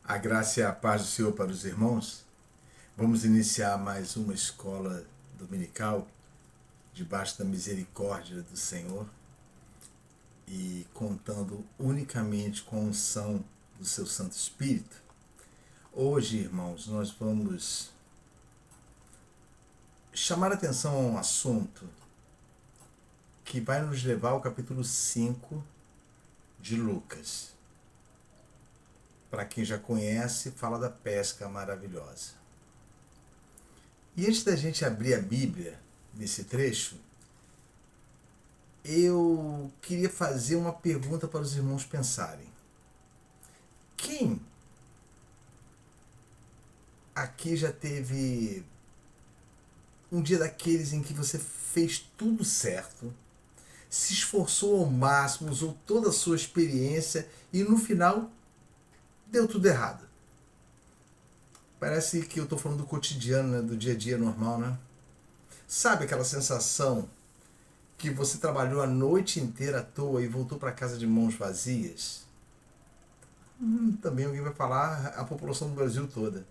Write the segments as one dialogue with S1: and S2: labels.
S1: A graça e a paz do Senhor para os irmãos. Vamos iniciar mais uma escola dominical debaixo da misericórdia do Senhor e contando unicamente com a unção do seu Santo Espírito. Hoje, irmãos, nós vamos chamar a atenção a um assunto que vai nos levar ao capítulo 5 de Lucas. Para quem já conhece, fala da pesca maravilhosa. E antes da gente abrir a Bíblia nesse trecho, eu queria fazer uma pergunta para os irmãos pensarem. Quem aqui já teve um dia daqueles em que você fez tudo certo, se esforçou ao máximo, usou toda a sua experiência e no final deu tudo errado? Parece que eu estou falando do cotidiano, né? Do dia a dia normal, né? Sabe aquela sensação que você trabalhou a noite inteira à toa e voltou para casa de mãos vazias? Também alguém vai falar a população do Brasil toda.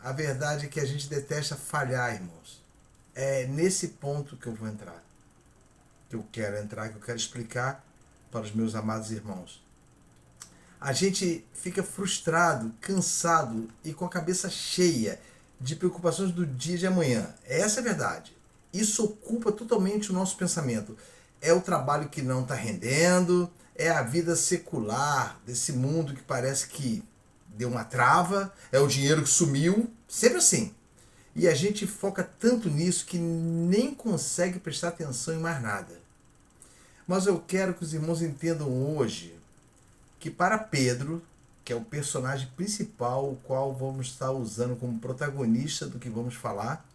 S1: A verdade é que a gente detesta falhar, irmãos. É nesse ponto que eu vou entrar. Que eu quero explicar para os meus amados irmãos. A gente fica frustrado, cansado e com a cabeça cheia de preocupações do dia de amanhã. Essa é a verdade. Isso ocupa totalmente o nosso pensamento. É o trabalho que não está rendendo, é a vida secular desse mundo que parece que deu uma trava, é o dinheiro que sumiu, sempre assim. E a gente foca tanto nisso que nem consegue prestar atenção em mais nada. Mas eu quero que os irmãos entendam hoje que para Pedro, que é o personagem principal, o qual vamos estar usando como protagonista do que vamos falar,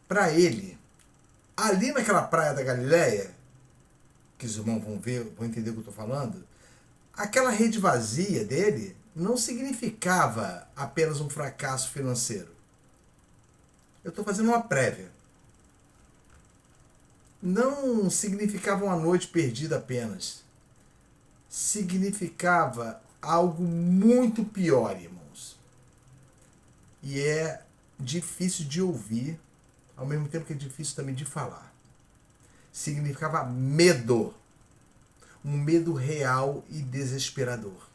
S1: para ele, ali naquela praia da Galileia, que os irmãos vão entender o que eu estou falando, aquela rede vazia dele não significava apenas um fracasso financeiro. Eu estou fazendo uma prévia. Não significava uma noite perdida apenas. Significava algo muito pior, irmãos. E é difícil de ouvir, ao mesmo tempo que é difícil também de falar. Significava medo. Um medo real e desesperador.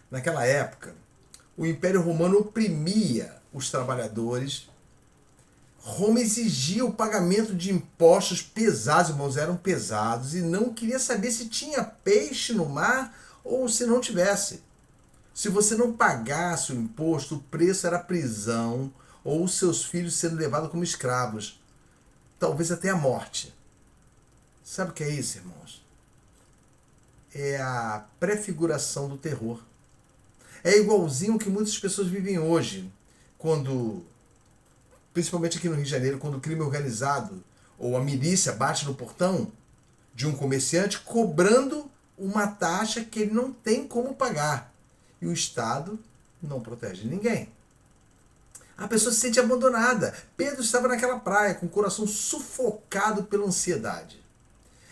S1: Naquela época, o Império Romano oprimia os trabalhadores. Roma exigia o pagamento de impostos pesados, irmãos, eram pesados, e não queria saber se tinha peixe no mar ou se não tivesse. Se você não pagasse o imposto, o preço era prisão ou os seus filhos sendo levados como escravos, talvez até a morte. Sabe o que é isso, irmãos? É a prefiguração do terror. É igualzinho o que muitas pessoas vivem hoje, principalmente aqui no Rio de Janeiro, quando o crime organizado ou a milícia bate no portão de um comerciante cobrando uma taxa que ele não tem como pagar. E o Estado não protege ninguém. A pessoa se sente abandonada. Pedro estava naquela praia com o coração sufocado pela ansiedade.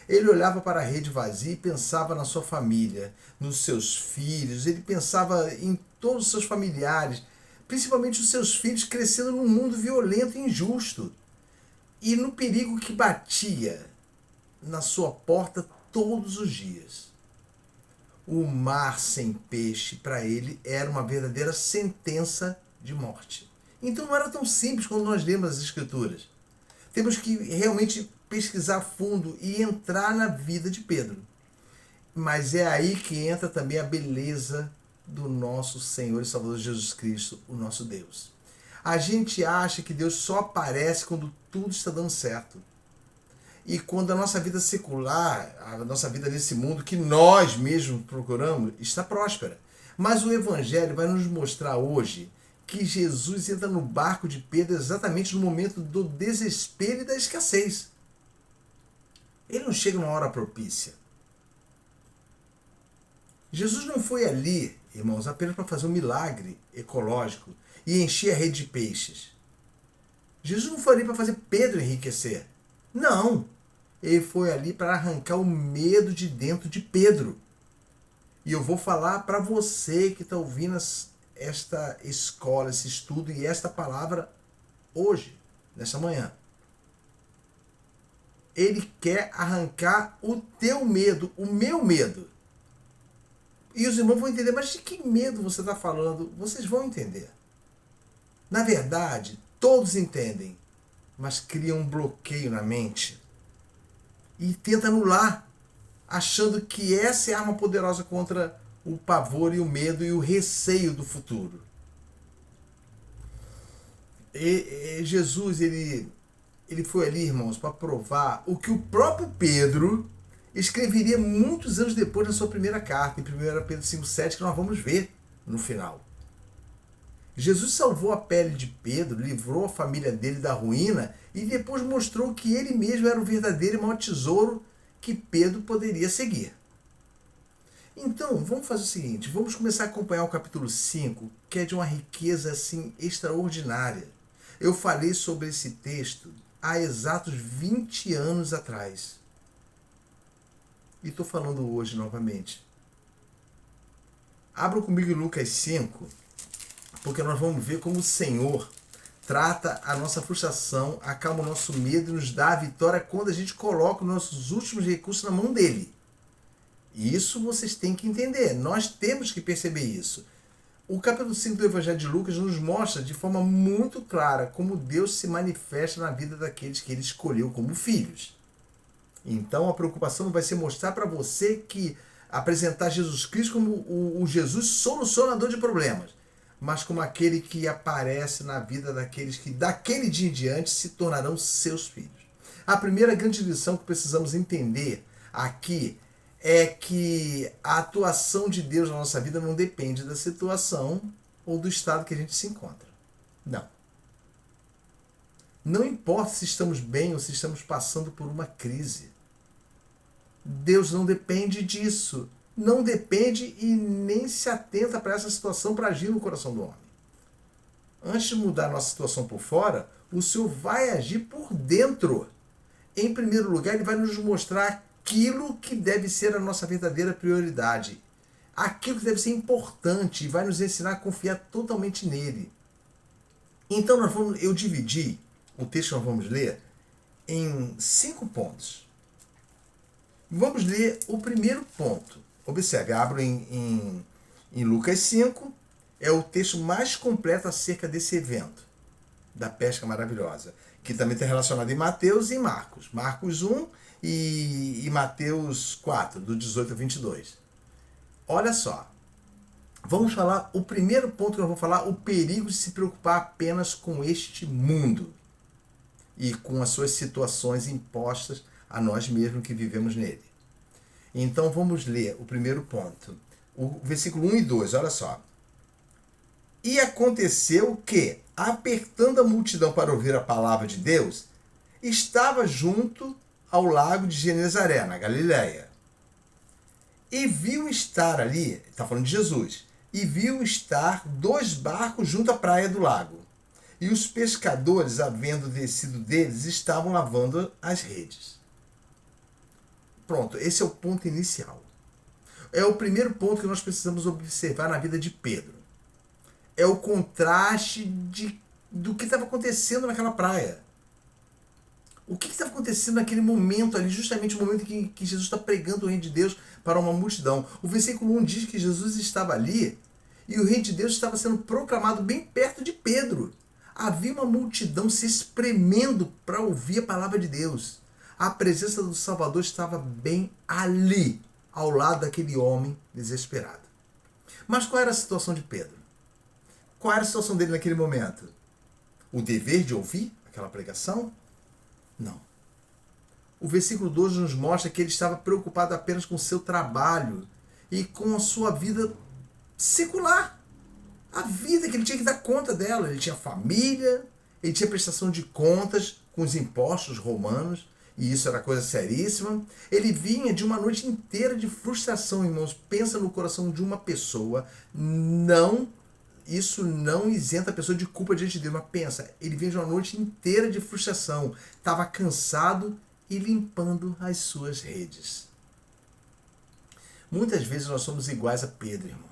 S1: Ele olhava para a rede vazia e pensava na sua família, nos seus filhos, ele pensava em todos os seus familiares, principalmente os seus filhos crescendo num mundo violento e injusto, e no perigo que batia na sua porta todos os dias. O mar sem peixe, para ele, era uma verdadeira sentença de morte. Então não era tão simples quando nós lemos as Escrituras. Temos que realmente pesquisar a fundo e entrar na vida de Pedro. Mas é aí que entra também a beleza do nosso Senhor e Salvador Jesus Cristo, o nosso Deus. A gente acha que Deus só aparece quando tudo está dando certo. E quando a nossa vida secular, a nossa vida nesse mundo que nós mesmos procuramos, está próspera. Mas o Evangelho vai nos mostrar hoje que Jesus entra no barco de Pedro exatamente no momento do desespero e da escassez. Ele não chega numa hora propícia. Jesus não foi ali, irmãos, apenas para fazer um milagre ecológico e encher a rede de peixes. Jesus não foi ali para fazer Pedro enriquecer. Não. Ele foi ali para arrancar o medo de dentro de Pedro. E eu vou falar para você que está ouvindo esta escola, esse estudo e esta palavra hoje, nessa manhã. Ele quer arrancar o teu medo, o meu medo. E os irmãos vão entender, mas de que medo você está falando? Vocês vão entender. Na verdade, todos entendem, mas criam um bloqueio na mente e tenta anular, achando que essa é a arma poderosa contra o pavor e o medo e o receio do futuro. Jesus, ele foi ali, irmãos, para provar o que o próprio Pedro escreveria muitos anos depois na sua primeira carta, em 1 Pedro 5,7, que nós vamos ver no final. Jesus salvou a pele de Pedro, livrou a família dele da ruína e depois mostrou que ele mesmo era o verdadeiro e maior tesouro que Pedro poderia seguir. Então, vamos fazer o seguinte, vamos começar a acompanhar o capítulo 5, que é de uma riqueza assim extraordinária. Eu falei sobre esse texto há exatos 20 anos atrás. E estou falando hoje novamente. Abra comigo em Lucas 5, porque nós vamos ver como o Senhor trata a nossa frustração, acalma o nosso medo e nos dá a vitória quando a gente coloca os nossos últimos recursos na mão dele. Isso vocês têm que entender. Nós temos que perceber isso. O capítulo 5 do Evangelho de Lucas nos mostra de forma muito clara como Deus se manifesta na vida daqueles que ele escolheu como filhos. Então a preocupação vai ser mostrar para você que apresentar Jesus Cristo como o Jesus solucionador de problemas, mas como aquele que aparece na vida daqueles que daquele dia em diante se tornarão seus filhos. A primeira grande lição que precisamos entender aqui é que a atuação de Deus na nossa vida não depende da situação ou do estado que a gente se encontra. Não. Não importa se estamos bem ou se estamos passando por uma crise. Deus não depende disso. Não depende e nem se atenta para essa situação para agir no coração do homem. Antes de mudar a nossa situação por fora, o Senhor vai agir por dentro. Em primeiro lugar, Ele vai nos mostrar aquilo que deve ser a nossa verdadeira prioridade. Aquilo que deve ser importante e vai nos ensinar a confiar totalmente nele. Então eu dividi o texto que nós vamos ler em 5 pontos. Vamos ler o primeiro ponto. Observe, abro em Lucas 5, é o texto mais completo acerca desse evento, da pesca maravilhosa, que também está relacionado em Mateus e em Marcos. Marcos 1 e Mateus 4, do 18 ao 22. Olha só, vamos falar, o primeiro ponto que eu vou falar, o perigo de se preocupar apenas com este mundo e com as suas situações impostas a nós mesmos que vivemos nele. Então vamos ler o primeiro ponto, o versículo 1 e 2, olha só. E aconteceu que, apertando a multidão para ouvir a palavra de Deus, estava junto ao lago de Genezaré, na Galiléia. E viu estar ali, está falando de Jesus, e viu estar 2 barcos junto à praia do lago. E os pescadores, havendo descido deles, estavam lavando as redes. Pronto, esse é o ponto inicial. É o primeiro ponto que nós precisamos observar na vida de Pedro. É o contraste do que estava acontecendo naquela praia. O que estava acontecendo naquele momento ali, justamente o momento que Jesus está pregando o reino de Deus para uma multidão. O versículo 1 diz que Jesus estava ali e o reino de Deus estava sendo proclamado bem perto de Pedro. Havia uma multidão se espremendo para ouvir a palavra de Deus. A presença do Salvador estava bem ali, ao lado daquele homem desesperado. Mas qual era a situação de Pedro? Qual era a situação dele naquele momento? O dever de ouvir aquela pregação? Não. O versículo 12 nos mostra que ele estava preocupado apenas com o seu trabalho e com a sua vida secular. A vida que ele tinha que dar conta dela. Ele tinha família, ele tinha prestação de contas com os impostos romanos, e isso era coisa seríssima. Ele vinha de uma noite inteira de frustração, irmãos. Pensa no coração de uma pessoa. Isso não isenta a pessoa de culpa diante de Deus, mas pensa, ele vinha de uma noite inteira de frustração, estava cansado e limpando as suas redes. Muitas vezes nós somos iguais a Pedro, irmão.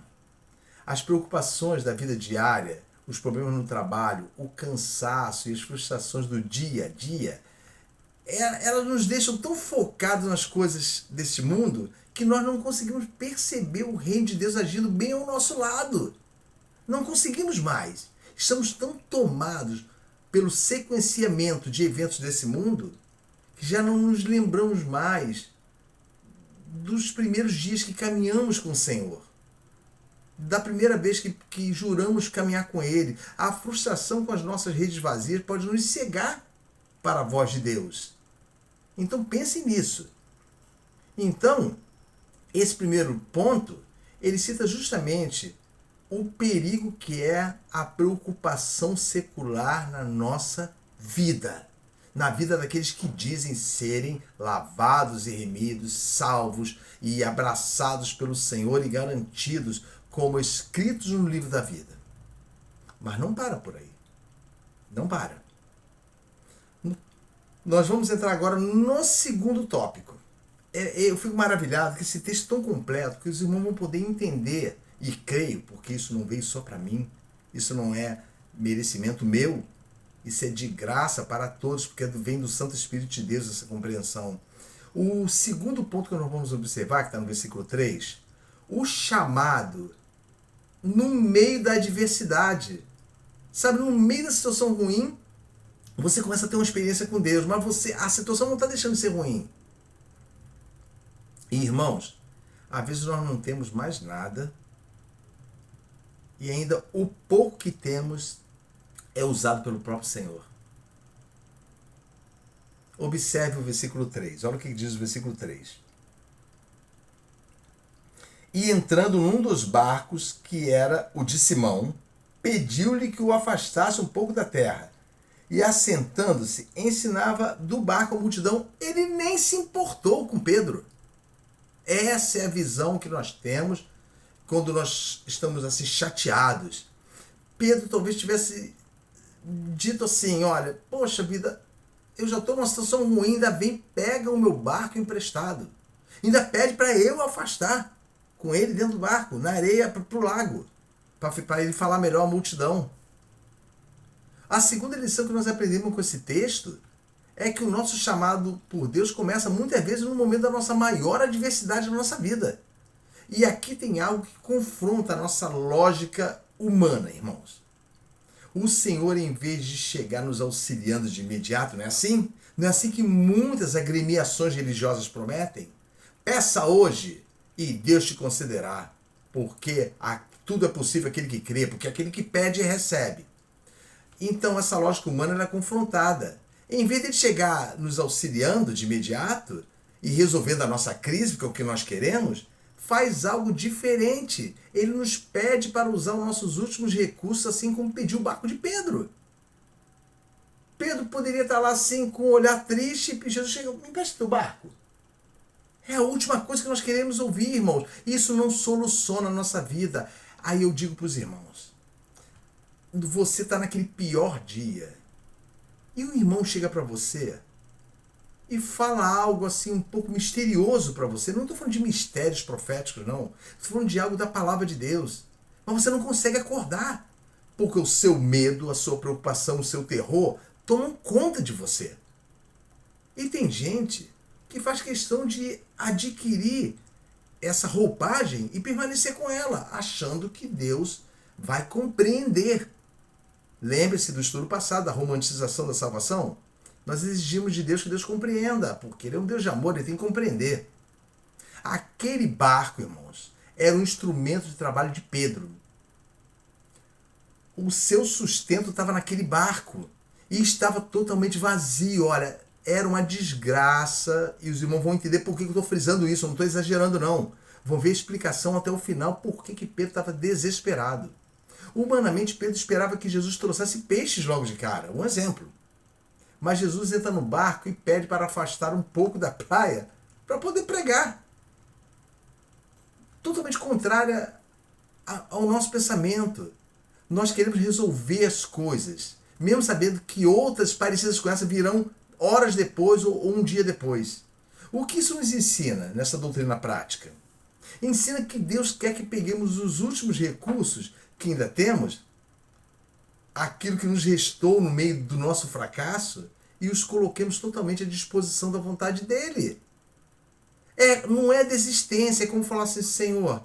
S1: As preocupações da vida diária, os problemas no trabalho, o cansaço e as frustrações do dia a dia, elas nos deixam tão focados nas coisas deste mundo que nós não conseguimos perceber o reino de Deus agindo bem ao nosso lado. Não conseguimos mais. Estamos tão tomados pelo sequenciamento de eventos desse mundo que já não nos lembramos mais dos primeiros dias que caminhamos com o Senhor. Da primeira vez que juramos caminhar com Ele. A frustração com as nossas redes vazias pode nos cegar para a voz de Deus. Então pense nisso. Então, esse primeiro ponto, ele cita justamente o perigo que é a preocupação secular na nossa vida. Na vida daqueles que dizem serem lavados e remidos, salvos e abraçados pelo Senhor e garantidos como escritos no livro da vida. Mas não para por aí. Não para. Nós vamos entrar agora no segundo tópico. Eu fico maravilhado que esse texto é tão completo que os irmãos vão poder entender, e creio, porque isso não veio só para mim, isso não é merecimento meu, isso é de graça para todos, porque vem do Santo Espírito de Deus essa compreensão. O segundo ponto que nós vamos observar, que está no versículo 3, o chamado no meio da adversidade. Sabe, no meio da situação ruim, você começa a ter uma experiência com Deus, mas a situação não está deixando de ser ruim. E, irmãos, às vezes nós não temos mais nada e ainda o pouco que temos é usado pelo próprio Senhor. Observe o versículo 3. Olha o que diz o versículo 3. E entrando num dos barcos, que era o de Simão, pediu-lhe que o afastasse um pouco da terra. E assentando-se, ensinava do barco a multidão. Ele nem se importou com Pedro. Essa é a visão que nós temos quando nós estamos assim chateados. Pedro talvez tivesse dito assim, olha, poxa vida, eu já estou numa situação ruim, ainda vem, pega o meu barco emprestado. Ainda pede para eu afastar com ele dentro do barco, na areia para o lago, para ele falar melhor à multidão. A segunda lição que nós aprendemos com esse texto é que o nosso chamado por Deus começa muitas vezes no momento da nossa maior adversidade na nossa vida. E aqui tem algo que confronta a nossa lógica humana, irmãos. O Senhor, em vez de chegar nos auxiliando de imediato, não é assim? Não é assim que muitas agremiações religiosas prometem? Peça hoje e Deus te concederá, porque tudo é possível aquele que crê, porque aquele que pede recebe. Então essa lógica humana ela é confrontada. Em vez de ele chegar nos auxiliando de imediato e resolvendo a nossa crise, que é o que nós queremos, faz algo diferente. Ele nos pede para usar os nossos últimos recursos, assim como pediu o barco de Pedro. Pedro poderia estar lá assim, com um olhar triste, e Jesus chega, me empresta teu barco. É a última coisa que nós queremos ouvir, irmãos. Isso não soluciona a nossa vida. Aí eu digo para os irmãos, você está naquele pior dia, e o irmão chega para você e fala algo assim um pouco misterioso para você. Não estou falando de mistérios proféticos, não. Estou falando de algo da palavra de Deus. Mas você não consegue acordar, porque o seu medo, a sua preocupação, o seu terror tomam conta de você. E tem gente que faz questão de adquirir essa roupagem e permanecer com ela, achando que Deus vai compreender. Lembre-se do estudo passado, da romantização da salvação. Nós exigimos de Deus que Deus compreenda, porque Ele é um Deus de amor, Ele tem que compreender. Aquele barco, irmãos, era um instrumento de trabalho de Pedro. O seu sustento estava naquele barco e estava totalmente vazio. Olha, era uma desgraça, e os irmãos vão entender por que eu estou frisando isso, eu não estou exagerando não. Vão ver a explicação até o final por que Pedro estava desesperado. Humanamente, Pedro esperava que Jesus trouxesse peixes logo de cara, um exemplo. Mas Jesus entra no barco e pede para afastar um pouco da praia para poder pregar. Totalmente contrária ao nosso pensamento. Nós queremos resolver as coisas, mesmo sabendo que outras parecidas com essa virão horas depois ou um dia depois. O que isso nos ensina nessa doutrina prática? Ensina que Deus quer que peguemos os últimos recursos que ainda temos, aquilo que nos restou no meio do nosso fracasso, e os coloquemos totalmente à disposição da vontade dele. Não é desistência, é como falar assim, Senhor,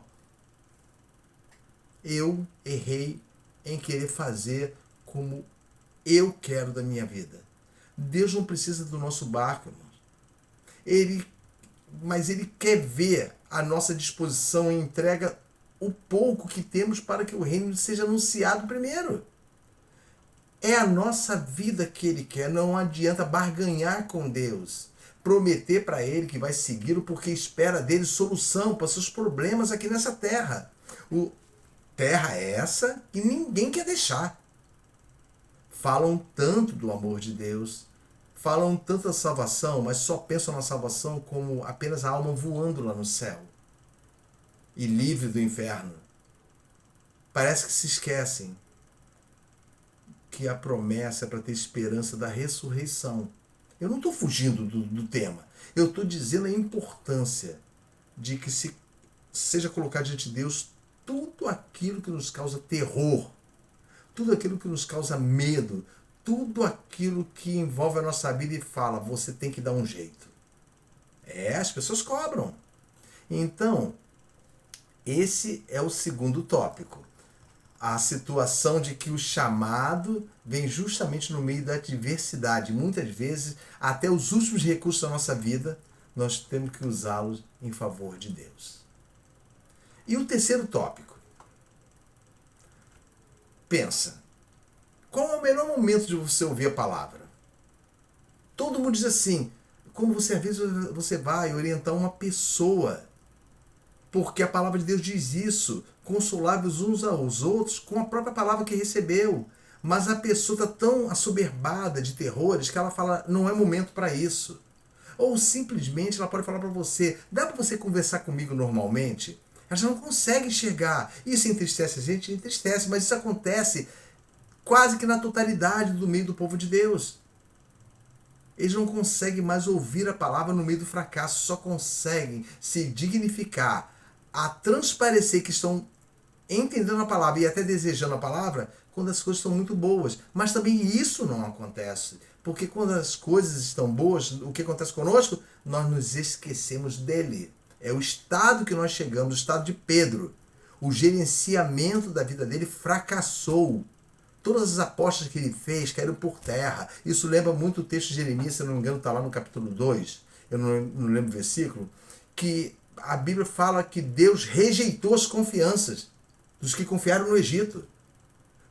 S1: eu errei em querer fazer como eu quero da minha vida. Deus não precisa do nosso barco, irmãos. Mas Ele quer ver a nossa disposição e entrega o pouco que temos para que o reino seja anunciado primeiro. É a nossa vida que Ele quer. Não adianta barganhar com Deus. Prometer para Ele que vai segui-lo porque espera dele solução para seus problemas aqui nessa terra. Terra essa que ninguém quer deixar. Falam tanto do amor de Deus, falam tanto da salvação, mas só pensam na salvação como apenas a alma voando lá no céu e livre do inferno. Parece que se esquecem que a promessa é para ter esperança da ressurreição. Eu não estou fugindo do tema. Eu estou dizendo a importância de que seja colocado diante de Deus tudo aquilo que nos causa terror, tudo aquilo que nos causa medo, tudo aquilo que envolve a nossa vida e fala, você tem que dar um jeito. As pessoas cobram. Então, esse é o segundo tópico. A situação de que o chamado vem justamente no meio da adversidade. Muitas vezes, até os últimos recursos da nossa vida, nós temos que usá-los em favor de Deus. E o terceiro tópico. Pensa, qual é o melhor momento de você ouvir a palavra? Todo mundo diz assim, como você às vezes você vai orientar uma pessoa, porque a palavra de Deus diz isso, consoláveis uns aos outros com a própria palavra que recebeu. Mas a pessoa está tão assoberbada de terrores que ela fala, não é momento para isso. Ou simplesmente ela pode falar para você, dá para você conversar comigo normalmente? Ela já não consegue enxergar. Isso entristece a gente? Entristece, mas isso acontece quase que na totalidade do meio do povo de Deus. Eles não conseguem mais ouvir a palavra no meio do fracasso, só conseguem se dignificar, a transparecer que estão entendendo a palavra e até desejando a palavra quando as coisas estão muito boas. Mas também isso não acontece, porque quando as coisas estão boas, o que acontece conosco? Nós nos esquecemos dele. É o estado que nós chegamos, o estado de Pedro. O gerenciamento da vida dele fracassou. Todas as apostas que ele fez caíram por terra. Isso lembra muito o texto de Jeremias, se eu não me engano, está lá no capítulo 2, eu não lembro o versículo, que a Bíblia fala que Deus rejeitou as confianças dos que confiaram no Egito.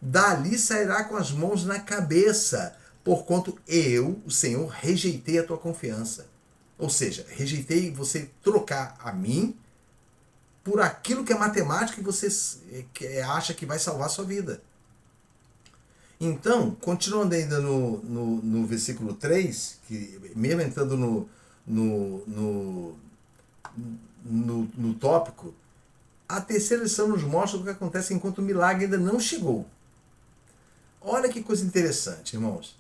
S1: Dali sairá com as mãos na cabeça, porquanto eu, o Senhor, rejeitei a tua confiança. Ou seja, rejeitei você trocar a mim por aquilo que é matemática e você acha que vai salvar a sua vida. Então, continuando ainda no versículo 3, que mesmo entrando no tópico, a terceira lição nos mostra o que acontece enquanto o milagre ainda não chegou. Olha que coisa interessante, irmãos.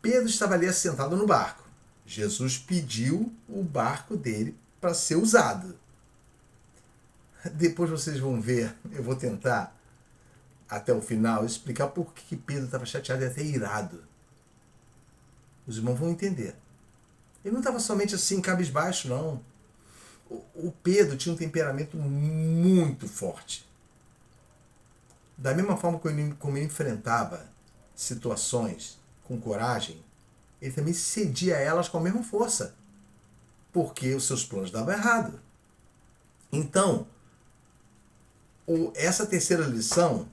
S1: Pedro estava ali assentado no barco. Jesus pediu o barco dele para ser usado. Depois vocês vão ver, eu vou tentar até o final explicar por que Pedro estava chateado e até irado. Os irmãos vão entender. Ele não estava somente assim, cabisbaixo, não. O Pedro tinha um temperamento muito forte. Da mesma forma como ele enfrentava situações com coragem, ele também cedia a elas com a mesma força, porque os seus planos davam errado. Então, essa terceira lição,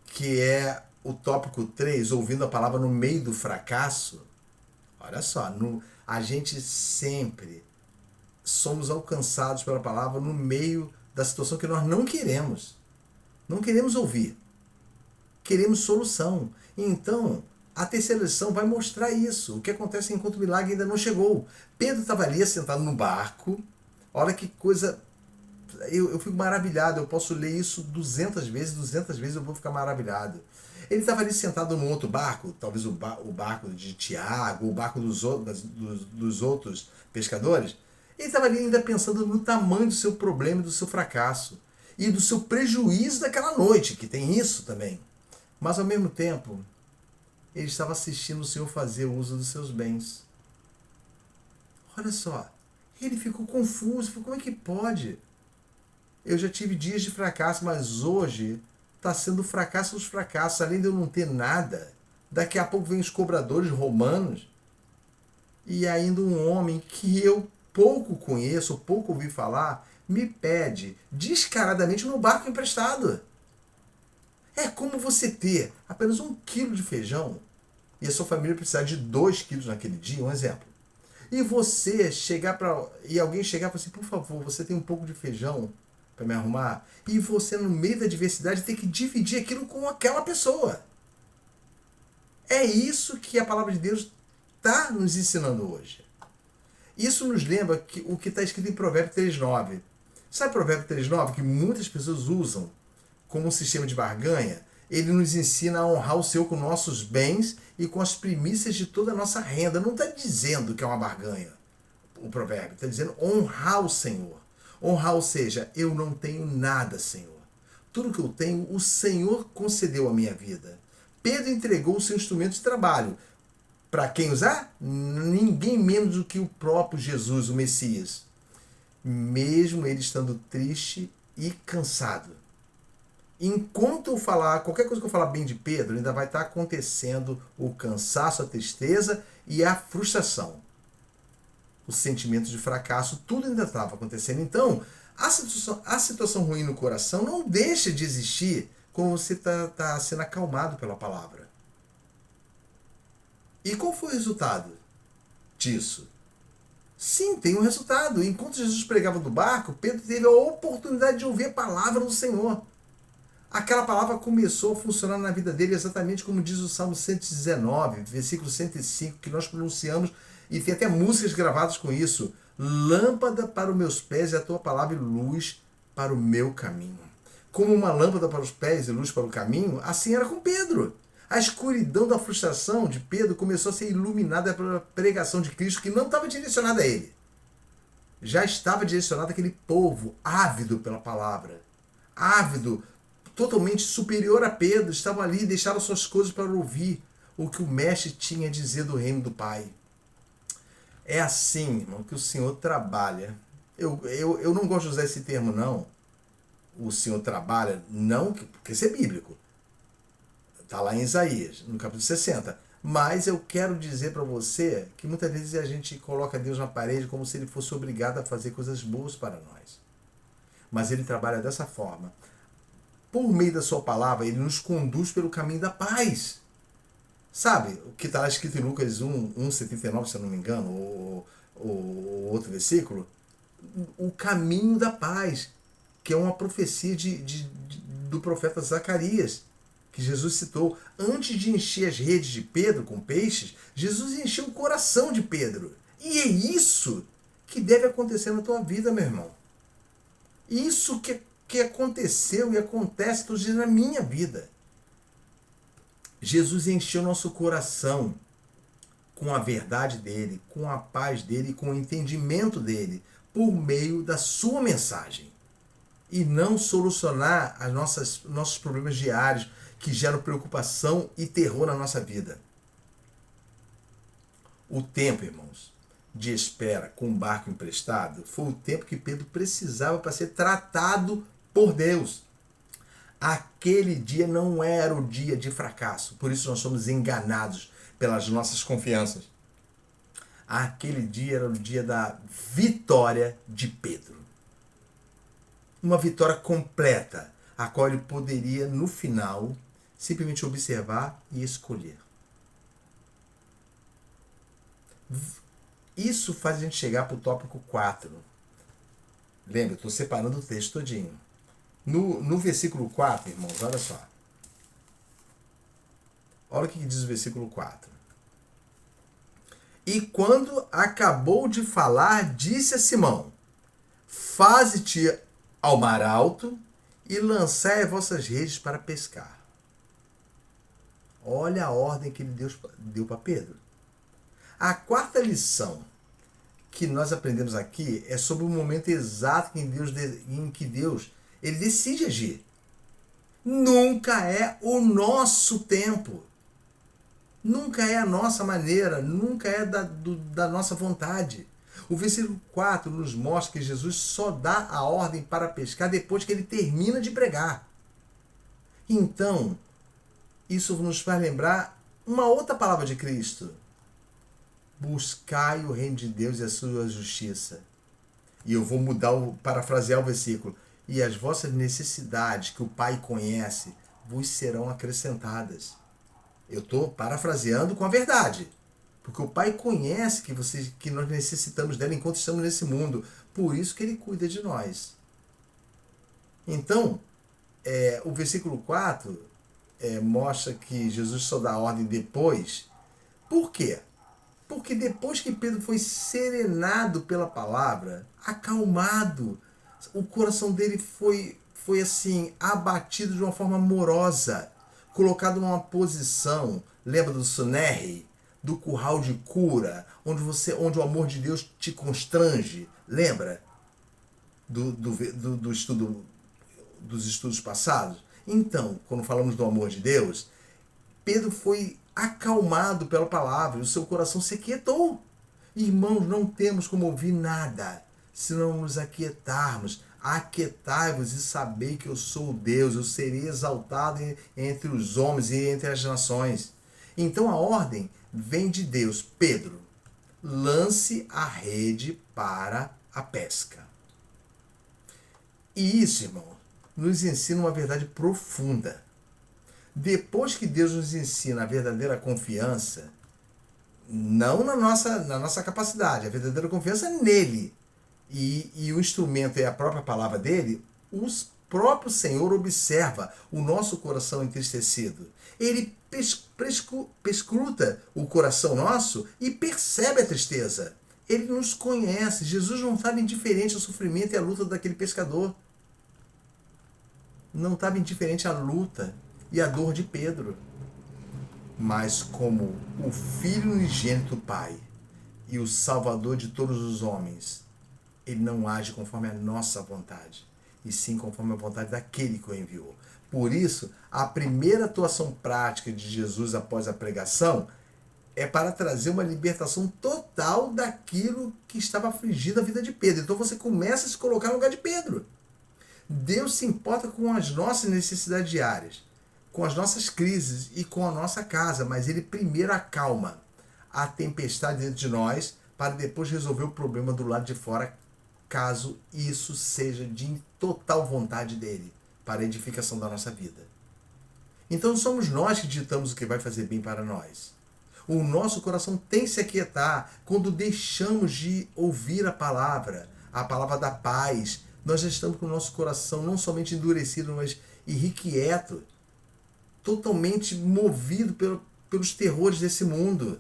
S1: que é o tópico 3, ouvindo a palavra no meio do fracasso, olha só, a gente sempre somos alcançados pela palavra no meio da situação que nós não queremos. Não queremos ouvir. Queremos solução. Então, a terceira lição vai mostrar isso. O que acontece enquanto o milagre ainda não chegou. Pedro estava ali sentado no barco. Olha que coisa... Eu fico maravilhado. Eu posso ler isso 200 vezes eu vou ficar maravilhado. Ele estava ali sentado num outro barco, talvez o barco de Tiago, o barco dos outros pescadores. Ele estava ali ainda pensando no tamanho do seu problema, do seu fracasso e do seu prejuízo daquela noite, que tem isso também. Mas ao mesmo tempo, ele estava assistindo o Senhor fazer uso dos seus bens. Olha só, ele ficou confuso, falou, como é que pode? Eu já tive dias de fracasso, mas hoje está sendo o fracasso dos fracassos. Além de eu não ter nada, daqui a pouco vem os cobradores romanos e ainda um homem que eu pouco conheço, pouco ouvi falar, me pede descaradamente um barco emprestado. É como você ter apenas 1 quilo de feijão e a sua família precisar de 2 quilos naquele dia, um exemplo. E você chegar e alguém chegar e falar assim, por favor, você tem um pouco de feijão para me arrumar? E você, no meio da diversidade, tem que dividir aquilo com aquela pessoa. É isso que a palavra de Deus está nos ensinando hoje. Isso nos lembra que o que está escrito em Provérbio 3,9. Sabe Provérbio 3,9 que muitas pessoas usam como um sistema de barganha? Ele nos ensina a honrar o Senhor com nossos bens e com as primícias de toda a nossa renda. Não está dizendo que é uma barganha o provérbio. Está dizendo honrar o Senhor. Honrar, ou seja, eu não tenho nada, Senhor. Tudo que eu tenho, o Senhor concedeu à minha vida. Pedro entregou o seu instrumento de trabalho. Para quem usar? Ninguém menos do que o próprio Jesus, o Messias. Mesmo ele estando triste e cansado. Enquanto eu falar, qualquer coisa que eu falar bem de Pedro, ainda vai estar acontecendo o cansaço, a tristeza e a frustração. Os sentimentos de fracasso, tudo ainda estava acontecendo. Então, a situação ruim no coração não deixa de existir quando você está sendo acalmado pela palavra. E qual foi o resultado disso? Sim, tem um resultado. Enquanto Jesus pregava do barco, Pedro teve a oportunidade de ouvir a palavra do Senhor. Aquela palavra começou a funcionar na vida dele exatamente como diz o Salmo 119, versículo 105, que nós pronunciamos, e tem até músicas gravadas com isso. Lâmpada para os meus pés é a tua palavra e luz para o meu caminho. Como uma lâmpada para os pés e luz para o caminho, assim era com Pedro. A escuridão da frustração de Pedro começou a ser iluminada pela pregação de Cristo, que não estava direcionada a ele. Já estava direcionada àquele povo ávido pela palavra. Ávido, totalmente superior a Pedro, estavam ali e deixaram suas coisas para ouvir o que o mestre tinha a dizer do reino do Pai. É assim, irmão, que o Senhor trabalha. Eu não gosto de usar esse termo, não. O Senhor trabalha, não, porque isso é bíblico. Está lá em Isaías, no capítulo 60. Mas eu quero dizer para você que muitas vezes a gente coloca Deus na parede como se ele fosse obrigado a fazer coisas boas para nós. Mas ele trabalha dessa forma. Por meio da sua palavra, ele nos conduz pelo caminho da paz. Sabe o que está lá escrito em Lucas 1:79, se eu não me engano, ou outro versículo? O caminho da paz, que é uma profecia do profeta Zacarias, que Jesus citou. Antes de encher as redes de Pedro com peixes, Jesus encheu o coração de Pedro. E é isso que deve acontecer na tua vida, meu irmão. Isso que aconteceu e acontece todos os dias na minha vida. Jesus encheu nosso coração com a verdade dele, com a paz dele, com o entendimento dele, por meio da sua mensagem. E não solucionar nossos problemas diários que geram preocupação e terror na nossa vida. O tempo, irmãos, de espera com um barco emprestado foi o tempo que Pedro precisava para ser tratado por Deus. Aquele dia não era o dia de fracasso, por isso nós somos enganados pelas nossas confianças. Aquele dia era o dia da vitória de Pedro. Uma vitória completa, a qual ele poderia, no final, simplesmente observar e escolher. Isso faz a gente chegar para o tópico 4. Lembra, eu estou separando o texto todinho. No versículo 4, irmãos, olha só. Olha o que diz o versículo 4. E quando acabou de falar, disse a Simão: faze-te ao mar alto e lançai as vossas redes para pescar. Olha a ordem que ele deu para Pedro. A quarta lição que nós aprendemos aqui é sobre o momento exato em que Deus ele decide agir. Nunca é o nosso tempo. Nunca é a nossa maneira, nunca é da nossa vontade. O versículo 4 nos mostra que Jesus só dá a ordem para pescar depois que ele termina de pregar. Então, isso nos faz lembrar uma outra palavra de Cristo. Buscai o reino de Deus e a sua justiça. E eu vou parafrasear o versículo. E as vossas necessidades que o Pai conhece vos serão acrescentadas. Eu estou parafraseando com a verdade. Porque o Pai conhece que nós necessitamos dela enquanto estamos nesse mundo. Por isso que ele cuida de nós. Então, o versículo 4 mostra que Jesus só dá ordem depois. Por quê? Porque depois que Pedro foi serenado pela palavra, acalmado, o coração dele foi assim, abatido de uma forma amorosa, colocado numa posição, lembra do Sunerri? Do curral de cura, onde o amor de Deus te constrange, lembra? Do estudo, dos estudos passados? Então, quando falamos do amor de Deus, Pedro foi acalmado pela palavra e o seu coração se aquietou. Irmãos, não temos como ouvir nada se não nos aquietarmos. Aquietai-vos e sabei que eu sou Deus, eu serei exaltado entre os homens e entre as nações. Então a ordem vem de Deus. Pedro, lance a rede para a pesca. E isso, irmão, nos ensina uma verdade profunda. Depois que Deus nos ensina a verdadeira confiança, não na nossa capacidade, a verdadeira confiança nele, e o instrumento é a própria palavra dele, o próprio Senhor observa o nosso coração entristecido. Ele perscruta o coração nosso e percebe a tristeza. Ele nos conhece. Jesus não estava indiferente ao sofrimento e à luta daquele pescador. Não estava indiferente à luta e à dor de Pedro. Mas como o Filho unigênito do Pai e o Salvador de todos os homens, ele não age conforme a nossa vontade, e sim conforme a vontade daquele que o enviou. Por isso, a primeira atuação prática de Jesus após a pregação é para trazer uma libertação total daquilo que estava afligindo a vida de Pedro. Então você começa a se colocar no lugar de Pedro. Deus se importa com as nossas necessidades diárias, com as nossas crises e com a nossa casa, mas ele primeiro acalma a tempestade dentro de nós para depois resolver o problema do lado de fora, caso isso seja de total vontade dele, para a edificação da nossa vida. Então somos nós que ditamos o que vai fazer bem para nós. O nosso coração tem que se aquietar quando deixamos de ouvir a palavra da paz. Nós já estamos com o nosso coração não somente endurecido, mas irrequieto, totalmente movido pelos terrores desse mundo.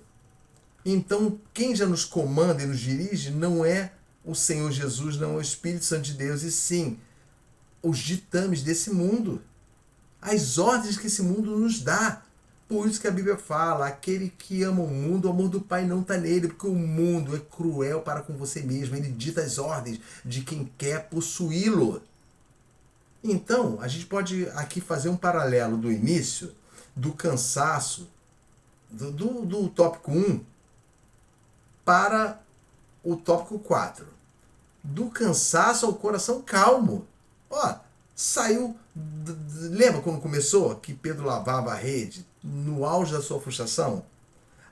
S1: Então, quem já nos comanda e nos dirige não é o Senhor Jesus, não é o Espírito Santo de Deus, e sim os ditames desse mundo, as ordens que esse mundo nos dá. Por isso que a Bíblia fala, aquele que ama o mundo, o amor do Pai não está nele, porque o mundo é cruel para com você mesmo, ele dita as ordens de quem quer possuí-lo. Então, a gente pode aqui fazer um paralelo do início, do cansaço, do tópico 1, para o tópico 4. Do cansaço ao coração calmo. Ó, saiu... Lembra quando começou que Pedro lavava a rede no auge da sua frustração?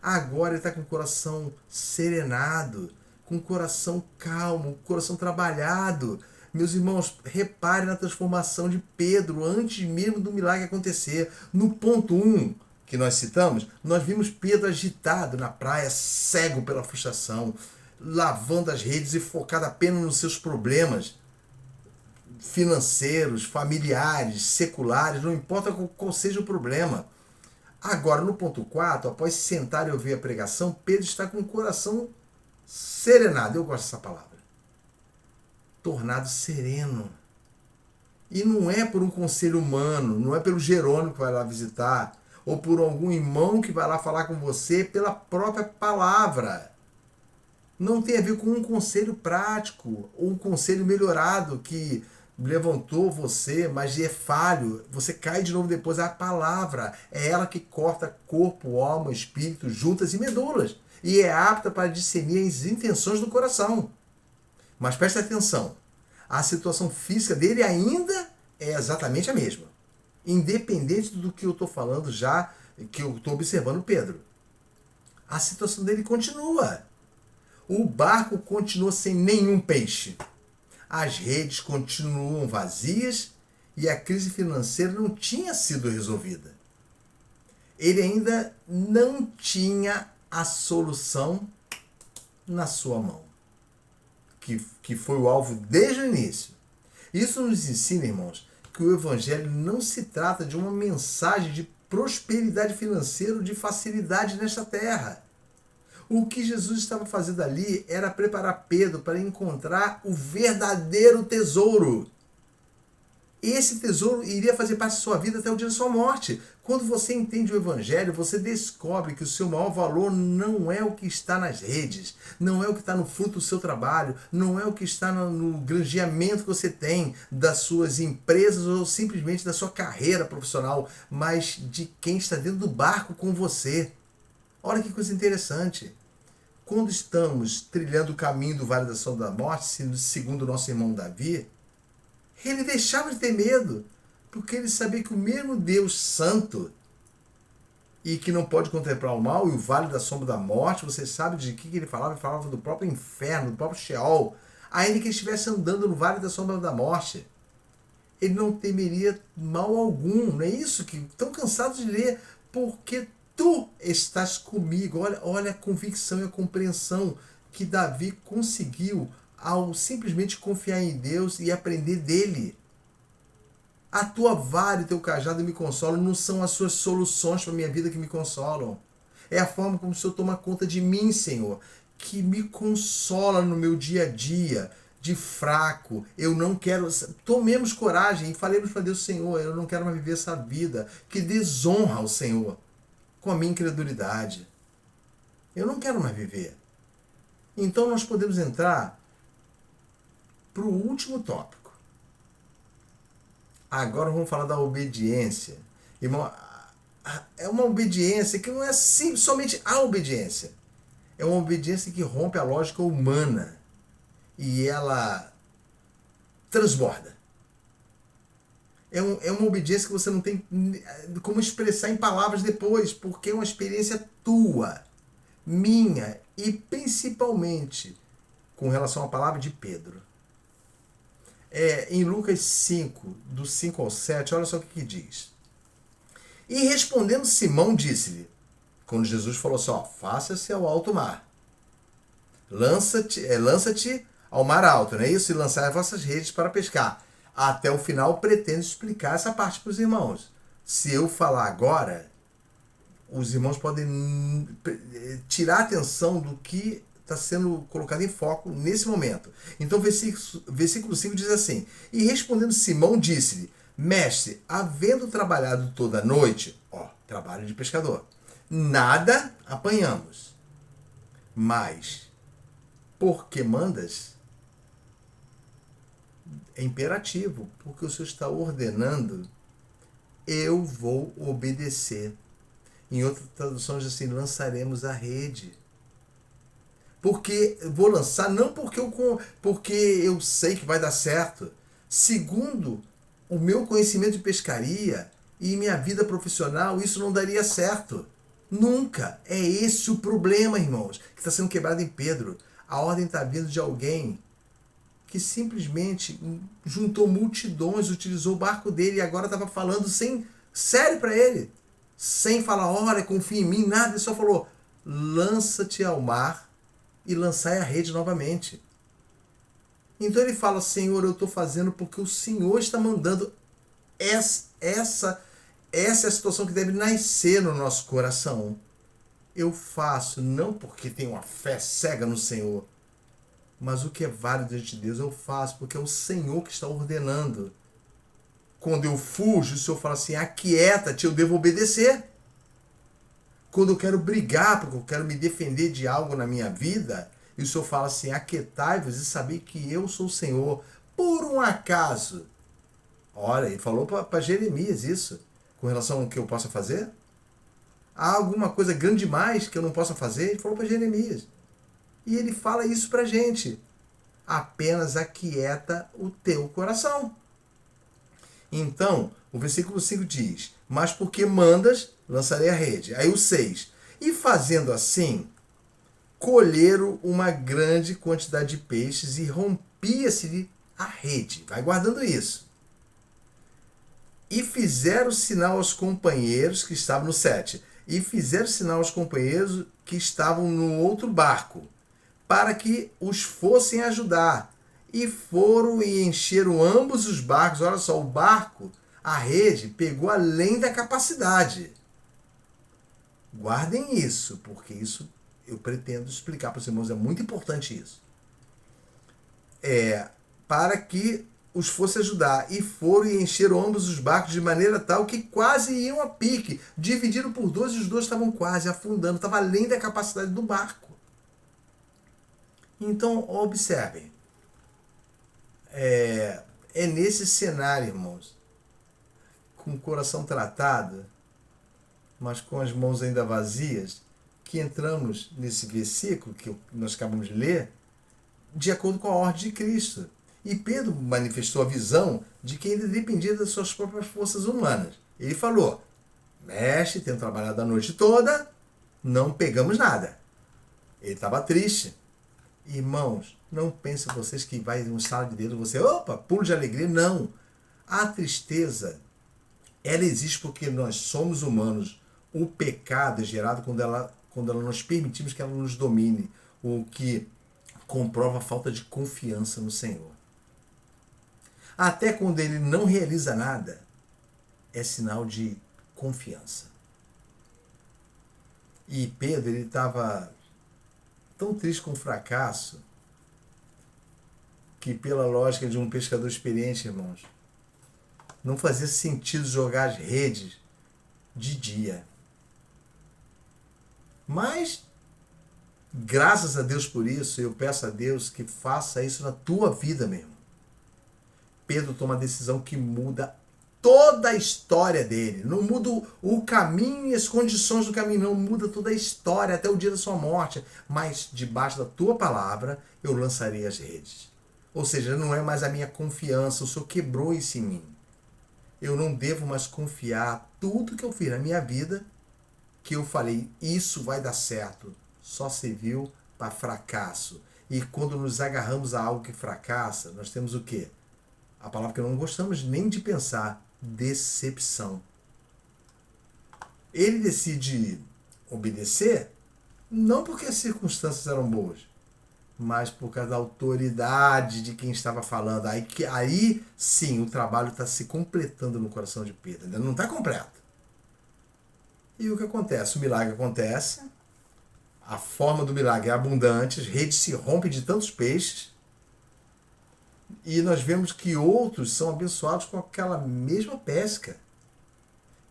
S1: Agora ele está com o coração serenado, com o coração calmo, com o coração trabalhado. Meus irmãos, reparem na transformação de Pedro antes mesmo do milagre acontecer. No ponto 1 que nós citamos, nós vimos Pedro agitado na praia, cego pela frustração, lavando as redes e focado apenas nos seus problemas financeiros, familiares, seculares, não importa qual seja o problema. Agora, no ponto 4, após sentar e ouvir a pregação, Pedro está com o coração serenado. Eu gosto dessa palavra. Tornado sereno. E não é por um conselho humano, não é pelo Jerônimo que vai lá visitar, ou por algum irmão que vai lá falar com você, pela própria palavra. Não tem a ver com um conselho prático ou um conselho melhorado que levantou você, mas é falho. Você cai de novo depois. A palavra é ela que corta corpo, alma, espírito, juntas e medulas. E é apta para discernir as intenções do coração. Mas preste atenção. A situação física dele ainda é exatamente a mesma. Independente do que eu estou falando já, que eu estou observando Pedro. A situação dele continua. O barco continua sem nenhum peixe. As redes continuam vazias e a crise financeira não tinha sido resolvida. Ele ainda não tinha a solução na sua mão, que foi o alvo desde o início. Isso nos ensina, irmãos, que o Evangelho não se trata de uma mensagem de prosperidade financeira ou de facilidade nesta terra. O que Jesus estava fazendo ali era preparar Pedro para encontrar o verdadeiro tesouro. Esse tesouro iria fazer parte da sua vida até o dia da sua morte. Quando você entende o Evangelho, você descobre que o seu maior valor não é o que está nas redes, não é o que está no fruto do seu trabalho, não é o que está no granjeamento que você tem das suas empresas ou simplesmente da sua carreira profissional, mas de quem está dentro do barco com você. Olha que coisa interessante. Quando estamos trilhando o caminho do Vale da Sombra da Morte, segundo o nosso irmão Davi, ele deixava de ter medo, porque ele sabia que o mesmo Deus santo e que não pode contemplar o mal, e o Vale da Sombra da Morte, você sabe de que ele falava? Ele falava do próprio inferno, do próprio Sheol, ainda que ele estivesse andando no Vale da Sombra da Morte. Ele não temeria mal algum, não é isso que estão cansados de ler, porque tu estás comigo. Olha a convicção e a compreensão que Davi conseguiu ao simplesmente confiar em Deus e aprender dele. A tua vara e teu cajado me consolam, não são as suas soluções para a minha vida que me consolam. É a forma como o Senhor toma conta de mim, Senhor, que me consola no meu dia a dia, de fraco. Eu não quero... Tomemos coragem e falemos para Deus, Senhor, eu não quero mais viver essa vida que desonra ao Senhor com a minha incredulidade. Eu não quero mais viver. Então nós podemos entrar para o último tópico. Agora vamos falar da obediência. Irmão, é uma obediência que não é somente a obediência. É uma obediência que rompe a lógica humana. E ela transborda. É uma obediência que você não tem como expressar em palavras depois, porque é uma experiência tua, minha e principalmente com relação à palavra de Pedro. Em Lucas 5, do 5 ao 7, olha só o que diz. E respondendo Simão, disse-lhe, quando Jesus falou assim, faça-se ao alto mar. Lança-te ao mar alto, não é isso? E lançai as vossas redes para pescar. Até o final pretendo explicar essa parte para os irmãos. Se eu falar agora, os irmãos podem tirar a atenção do que está sendo colocado em foco nesse momento. Então, versículo 5 diz assim, e respondendo Simão, disse-lhe, mestre, havendo trabalhado toda a noite, trabalho de pescador, nada apanhamos, mas, porque mandas? É imperativo, porque o Senhor está ordenando, eu vou obedecer. Em outra tradução diz assim, lançaremos a rede. Porque vou lançar, não porque eu sei que vai dar certo. Segundo o meu conhecimento de pescaria e minha vida profissional, isso não daria certo. Nunca. É esse o problema, irmãos, que está sendo quebrado em Pedro. A ordem está vindo de alguém que simplesmente juntou multidões, utilizou o barco dele e agora estava falando sério para ele. Sem falar, olha, confia em mim, nada. Ele só falou, lança-te ao mar e lançai a rede novamente. Então ele fala, Senhor, eu estou fazendo porque o Senhor está mandando. Essa é a situação que deve nascer no nosso coração. Eu faço não porque tenho uma fé cega no Senhor, mas o que é válido diante de Deus eu faço porque é o Senhor que está ordenando. Quando eu fujo, o Senhor fala assim, aquieta-te, eu devo obedecer. Quando eu quero brigar, porque eu quero me defender de algo na minha vida, E o Senhor fala assim, aquietai-vos e sabei que eu sou o Senhor. Por um acaso. Olha, ele falou para Jeremias isso, com relação ao que eu possa fazer. Há alguma coisa grande demais que eu não possa fazer? Ele falou para Jeremias. E ele fala isso para a gente. Apenas aquieta o teu coração. Então, o versículo 5 diz, mas porque mandas, lançarei a rede. Aí o 6, e fazendo assim, colheram uma grande quantidade de peixes e rompia-se a rede. Vai guardando isso. E fizeram sinal aos companheiros que estavam no 7. E fizeram sinal aos companheiros que estavam no outro barco, para que os fossem ajudar. E foram e encheram ambos os barcos. Olha só, o barco, a rede, pegou além da capacidade. Guardem isso, porque isso eu pretendo explicar para os irmãos, é muito importante isso. Para que os fosse ajudar. E foram e encheram ambos os barcos de maneira tal que quase iam a pique. Dividiram por dois e os dois estavam quase afundando. Estava além da capacidade do barco. Então, observem. É nesse cenário, irmãos, com o coração tratado, mas com as mãos ainda vazias, que entramos nesse versículo que nós acabamos de ler, de acordo com a ordem de Cristo. E Pedro manifestou a visão de que ainda dependia das suas próprias forças humanas. Ele falou, mestre, tendo trabalhado a noite toda, não pegamos nada. Ele estava triste. Irmãos, não pensem vocês que vai um estalo de dedo, você, opa, pulo de alegria. Não. A tristeza, ela existe porque nós somos humanos. O pecado é gerado quando nós permitimos que ela nos domine, o que comprova a falta de confiança no Senhor. Até quando ele não realiza nada, é sinal de confiança. E Pedro, ele estava tão triste com o fracasso, que pela lógica de um pescador experiente, irmãos, não fazia sentido jogar as redes de dia. Mas, graças a Deus por isso, eu peço a Deus que faça isso na tua vida mesmo. Pedro toma uma decisão que muda toda a história dele. Não muda o caminho e as condições do caminho, não muda toda a história até o dia da sua morte. Mas debaixo da tua palavra eu lançarei as redes. Ou seja, não é mais a minha confiança, o Senhor quebrou isso em mim. Eu não devo mais confiar tudo que eu fiz na minha vida, que eu falei, isso vai dar certo. Só serviu para fracasso. E quando nos agarramos a algo que fracassa, nós temos o quê? A palavra que não gostamos nem de pensar, decepção. Ele decide obedecer, não porque as circunstâncias eram boas, mas por causa da autoridade de quem estava falando. Aí sim, o trabalho está se completando no coração de Pedro. Ainda não está completo. E o que acontece? O milagre acontece, a forma do milagre é abundante, as redes se rompem de tantos peixes, e nós vemos que outros são abençoados com aquela mesma pesca.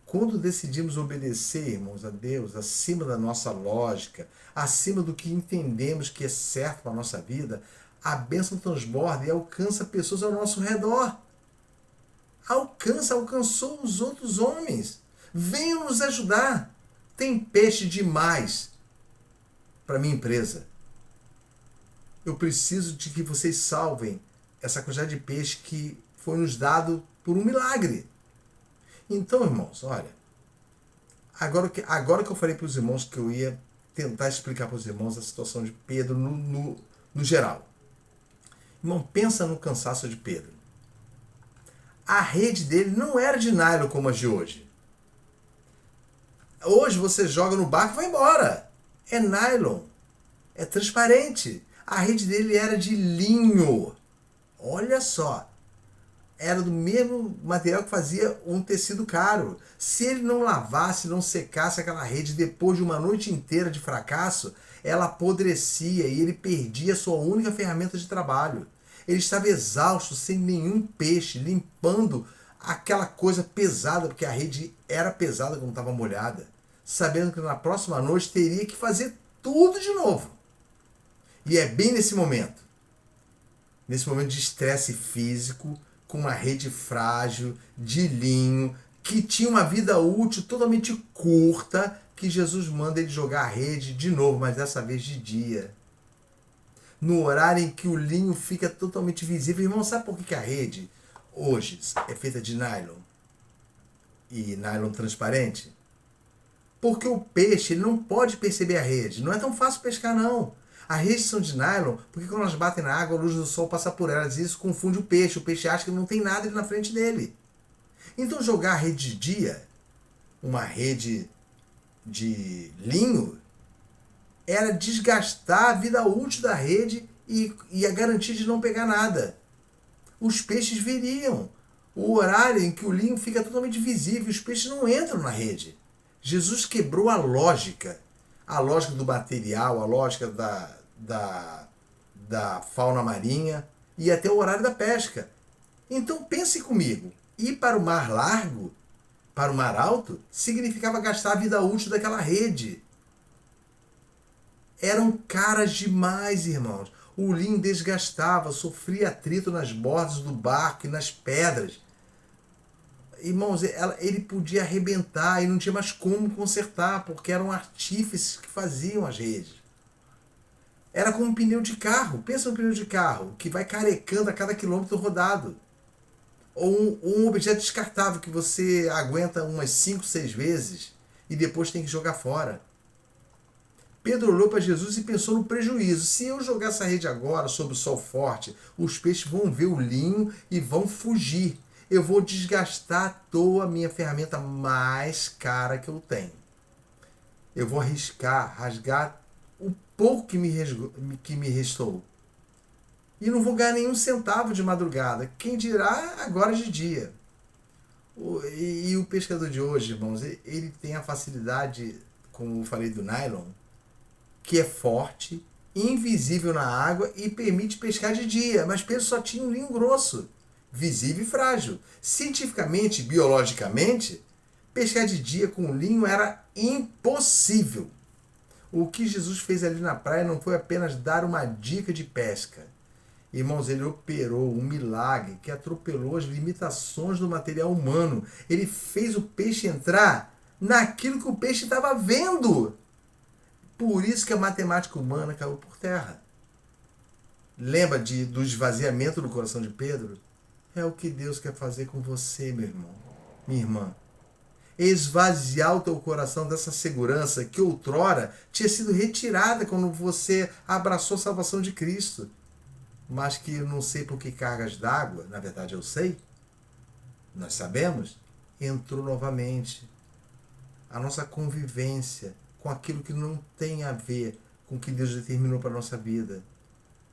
S1: Quando decidimos obedecer, irmãos, a Deus, acima da nossa lógica, acima do que entendemos que é certo para a nossa vida, a bênção transborda e alcança pessoas ao nosso redor. Alcançou os outros homens. Venham nos ajudar. Tem peixe demais para minha empresa. Eu preciso de que vocês salvem essa quantidade de peixe que foi nos dado por um milagre. Então, irmãos, olha, agora que eu falei para os irmãos que eu ia tentar explicar para os irmãos a situação de Pedro no geral. Irmão, pensa no cansaço de Pedro. A rede dele não era de nylon como as de hoje. Hoje você joga no barco e vai embora. É nylon. É transparente. A rede dele era de linho. Olha só. Era do mesmo material que fazia um tecido caro. Se ele não lavasse, não secasse aquela rede depois de uma noite inteira de fracasso, ela apodrecia e ele perdia a sua única ferramenta de trabalho. Ele estava exausto, sem nenhum peixe, limpando aquela coisa pesada, porque a rede era pesada quando estava molhada, sabendo que na próxima noite teria que fazer tudo de novo. E é bem nesse momento de estresse físico, com uma rede frágil, de linho, que tinha uma vida útil totalmente curta, que Jesus manda ele jogar a rede de novo, mas dessa vez de dia. No horário em que o linho fica totalmente visível. Irmão, sabe por que a rede hoje é feita de nylon? E nylon transparente? Porque o peixe ele não pode perceber a rede. Não é tão fácil pescar, não. As redes são de nylon porque quando elas batem na água, a luz do sol passa por elas e isso confunde o peixe. O peixe acha que não tem nada ali na frente dele. Então jogar a rede de dia, uma rede de linho, era desgastar a vida útil da rede e a garantia de não pegar nada. Os peixes viriam. O horário em que o linho fica totalmente visível, os peixes não entram na rede. Jesus quebrou a lógica do material, a lógica da fauna marinha e até o horário da pesca. Então pense comigo, ir para o mar largo, para o mar alto, significava gastar a vida útil daquela rede. Eram caras demais, irmãos. O linho desgastava, sofria atrito nas bordas do barco e nas pedras. Irmãos, ele podia arrebentar e não tinha mais como consertar, porque eram artífices que faziam as redes. Era como um pneu de carro. Pensa no pneu de carro, que vai carecando a cada quilômetro rodado. Ou um objeto descartável que você aguenta umas 5, 6 vezes e depois tem que jogar fora. Pedro olhou para Jesus e pensou no prejuízo. Se eu jogar essa rede agora sob o sol forte, os peixes vão ver o linho e vão fugir. Eu vou desgastar à toa a minha ferramenta mais cara que eu tenho. Eu vou arriscar, rasgar o pouco que me restou. E não vou ganhar nenhum centavo de madrugada. Quem dirá agora de dia. E o pescador de hoje, irmãos, ele tem a facilidade, como eu falei do nylon, que é forte, invisível na água e permite pescar de dia. Mas Pedro só tinha um linho grosso, visível e frágil. Cientificamente, biologicamente, pescar de dia com linho era impossível. O que Jesus fez ali na praia não foi apenas dar uma dica de pesca. Irmãos, ele operou um milagre que atropelou as limitações do material humano. Ele fez o peixe entrar naquilo que o peixe estava vendo. Por isso que a matemática humana caiu por terra. Lembra do esvaziamento do coração de Pedro? É o que Deus quer fazer com você, meu irmão, minha irmã. Esvaziar o teu coração dessa segurança que outrora tinha sido retirada quando você abraçou a salvação de Cristo. Mas que eu não sei por que cargas d'água, na verdade eu sei, nós sabemos, entrou novamente. A nossa convivência com aquilo que não tem a ver com o que Deus determinou para a nossa vida,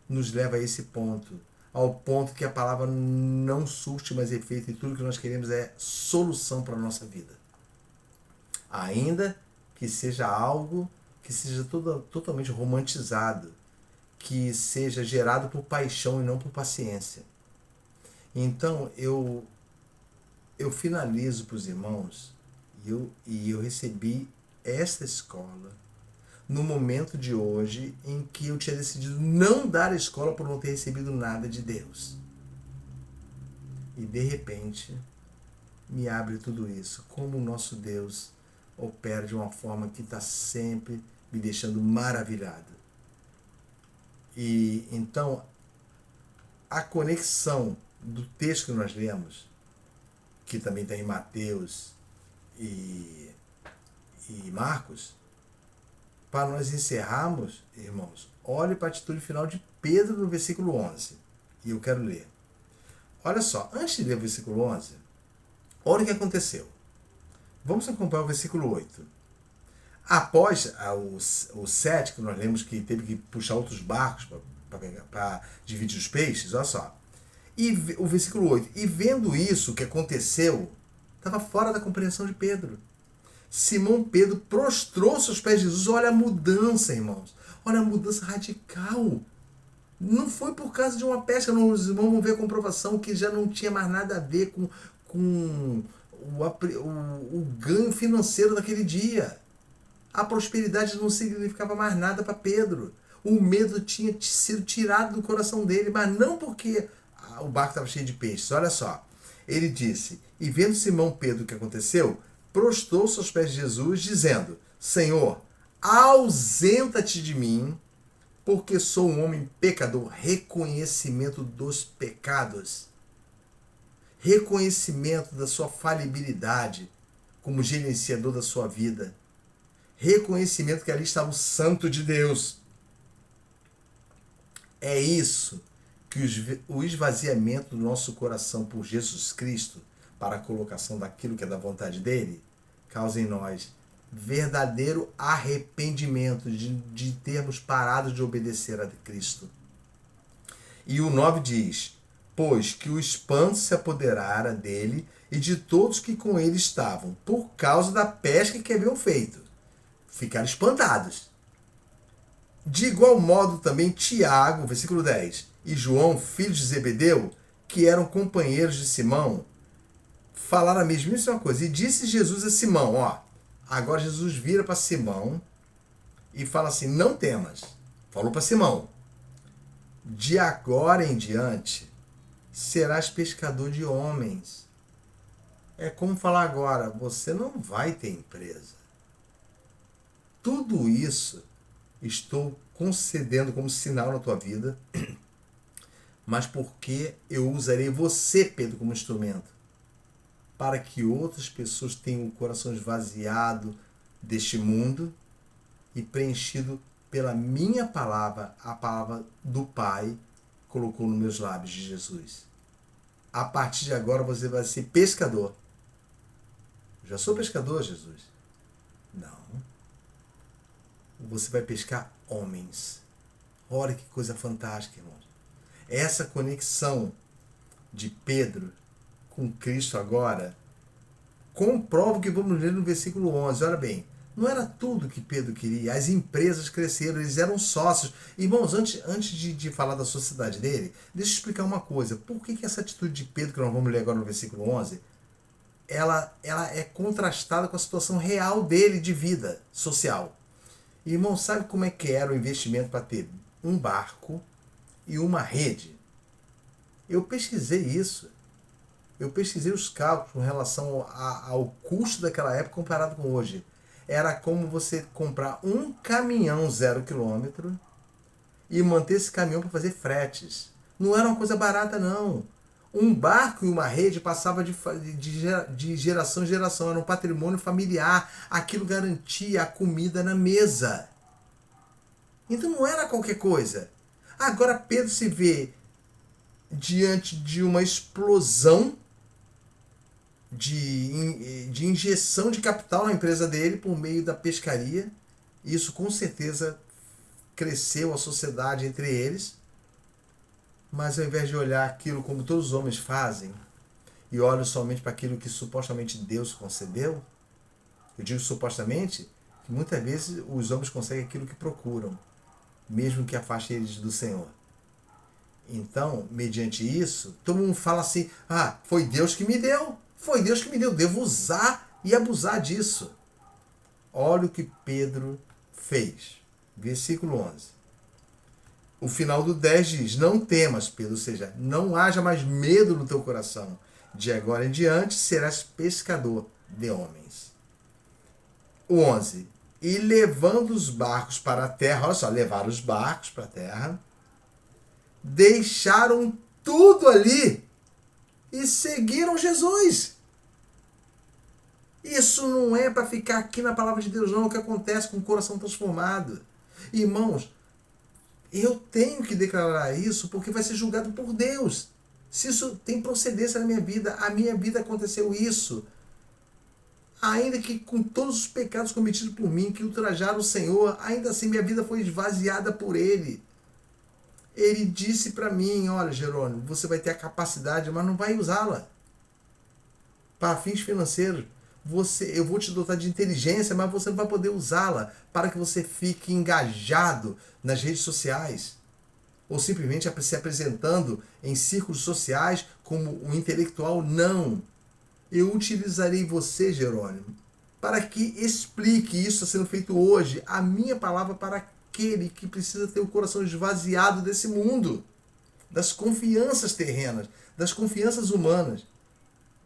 S1: nos leva a esse ponto, ao ponto que a palavra não surte mais efeito e tudo que nós queremos é solução para a nossa vida. Ainda que seja algo que seja totalmente romantizado, que seja gerado por paixão e não por paciência. Então, eu finalizo para os irmãos e eu recebi esta escola no momento de hoje em que eu tinha decidido não dar a escola por não ter recebido nada de Deus. E de repente me abre tudo isso. Como o nosso Deus opera de uma forma que está sempre me deixando maravilhado. E então a conexão do texto que nós lemos, que também está em Mateus e Marcos, para nós encerrarmos, irmãos, olhe para a atitude final de Pedro no versículo 11. E eu quero ler. Olha só, antes de ler o versículo 11, olha o que aconteceu. Vamos acompanhar o versículo 8. Após o 7, que nós lemos que teve que puxar outros barcos para dividir os peixes, olha só. E o versículo 8. E vendo isso que aconteceu, estava fora da compreensão de Pedro. Simão Pedro prostrou-se aos pés de Jesus. Olha a mudança, irmãos. Olha a mudança radical. Não foi por causa de uma pesca. Os irmãos vão ver a comprovação que já não tinha mais nada a ver com o ganho financeiro daquele dia. A prosperidade não significava mais nada para Pedro. O medo tinha sido tirado do coração dele, mas não porque o barco estava cheio de peixes. Olha só. Ele disse, e vendo Simão Pedro o que aconteceu, prostrou-se aos pés de Jesus, dizendo, Senhor, ausenta-te de mim, porque sou um homem pecador. Reconhecimento dos pecados. Reconhecimento da sua falibilidade como gerenciador da sua vida. Reconhecimento que ali estava o Santo de Deus. É isso que o esvaziamento do nosso coração por Jesus Cristo para a colocação daquilo que é da vontade dele causa em nós verdadeiro arrependimento de termos parado de obedecer a Cristo. E o 9 diz, pois que o espanto se apoderara dele e de todos que com ele estavam, por causa da pesca que haviam feito. Ficaram espantados. De igual modo também Tiago, versículo 10, e João, filhos de Zebedeu, que eram companheiros de Simão, falaram a mesmíssima coisa. E disse Jesus a Simão, ó, agora Jesus vira para Simão e fala assim, não temas. Falou para Simão, de agora em diante serás pescador de homens. É como falar agora, você não vai ter empresa. Tudo isso estou concedendo como sinal na tua vida, mas porque eu usarei você, Pedro, como instrumento, para que outras pessoas tenham o coração esvaziado deste mundo e preenchido pela minha palavra, a palavra do Pai colocou nos meus lábios de Jesus. A partir de agora você vai ser pescador. Já sou pescador, Jesus? Não. Você vai pescar homens. Olha que coisa fantástica, irmãos. Essa conexão de Pedro com Cristo agora comprova o que vamos ler no versículo 11. Olha bem, não era tudo que Pedro queria. As empresas cresceram, eles eram sócios. Irmãos, antes de falar da sociedade dele, deixa eu explicar uma coisa. Por que essa atitude de Pedro, que nós vamos ler agora no versículo 11, ela é contrastada com a situação real dele de vida social? Irmão, sabe como é que era o investimento para ter um barco e uma rede? Eu pesquisei isso. Eu pesquisei os cálculos com relação ao custo daquela época comparado com hoje. Era como você comprar um caminhão 0 km e manter esse caminhão para fazer fretes. Não era uma coisa barata, não. Um barco e uma rede passava de geração em geração. Era um patrimônio familiar. Aquilo garantia a comida na mesa. Então não era qualquer coisa. Agora Pedro se vê diante de uma explosão de injeção de capital na empresa dele por meio da pescaria. Isso com certeza cresceu a sociedade entre eles. Mas ao invés de olhar aquilo como todos os homens fazem, e olham somente para aquilo que supostamente Deus concedeu, eu digo supostamente, que muitas vezes os homens conseguem aquilo que procuram, mesmo que afaste eles do Senhor. Então, mediante isso, todo mundo fala assim, foi Deus que me deu, foi Deus que me deu, devo usar e abusar disso. Olha o que Pedro fez. Versículo 11. O final do 10 diz, não temas, Pedro, ou seja, não haja mais medo no teu coração. De agora em diante serás pescador de homens. O 11. E levando os barcos para a terra, olha só, levaram os barcos para a terra, deixaram tudo ali e seguiram Jesus. Isso não é para ficar aqui na palavra de Deus, não. É o que acontece com o coração transformado. Irmãos, eu tenho que declarar isso porque vai ser julgado por Deus. Se isso tem procedência na minha vida, a minha vida aconteceu isso. Ainda que com todos os pecados cometidos por mim, que ultrajaram o Senhor, ainda assim minha vida foi esvaziada por Ele. Ele disse para mim, olha Jerônimo, você vai ter a capacidade, mas não vai usá-la para fins financeiros. Eu vou te dotar de inteligência, mas você não vai poder usá-la para que você fique engajado nas redes sociais. Ou simplesmente se apresentando em círculos sociais como um intelectual. Não. Eu utilizarei você, Jerônimo, para que explique isso sendo feito hoje, a minha palavra para aquele que precisa ter o coração esvaziado desse mundo, das confianças terrenas, das confianças humanas.